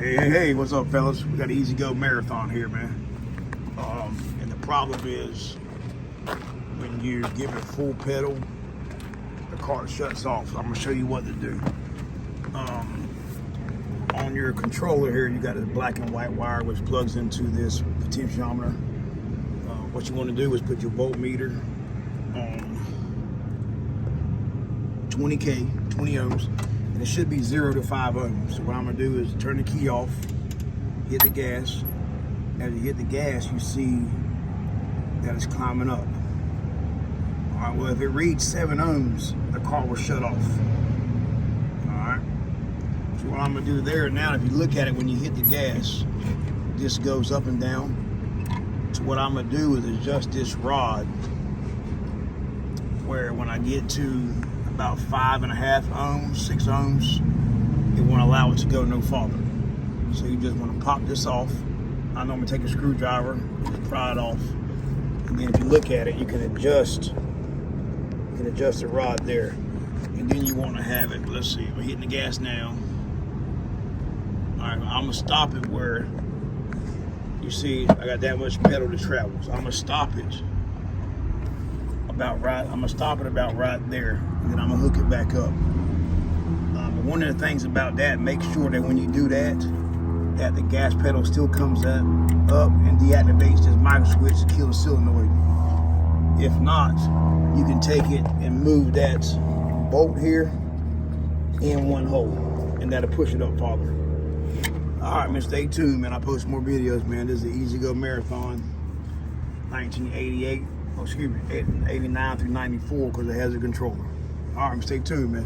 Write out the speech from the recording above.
Hey, what's up, fellas? We got an Easy Go Marathon here, man. And the problem is when you give it full pedal, the car shuts off. So I'm gonna show you what to do. On your controller here, you got a black and white wire which plugs into this potentiometer. What you want to do is put your voltmeter on 20K, 20 ohms, and it should be 0 to 5 ohms. So what I'm gonna do is turn the key off, hit the gas. As you hit the gas, you see that it's climbing up. All right, well, if it reads 7 ohms, the car will shut off. All right, so what I'm gonna do there now, if you look at it when you hit the gas, this goes up and down. So what I'm gonna do is adjust this rod where when I get to about 5.5 ohms, 6 ohms, it won't allow it to go no farther. So you just want to pop this off. I normally take a screwdriver, just pry it off, and then if you look at it, you can adjust the rod there, and then you want to have it. Let's see, we're hitting the gas now. All right, I'm gonna stop it where you see I got that much pedal to travel. So I'm gonna stop it about right. I'm gonna stop it about right there, and then I'm gonna hook it back up. One of the things about that, make sure that when you do that, that the gas pedal still comes up and deactivates this micro switch to kill the solenoid. If not, you can take it and move that bolt here in one hole, and that'll push it up farther. All right, man, stay tuned, man. I post more videos, man. This is the Easy Go Marathon, 1988. Oh, excuse me, 89 through 94, because it has a controller. All right, stay tuned, man.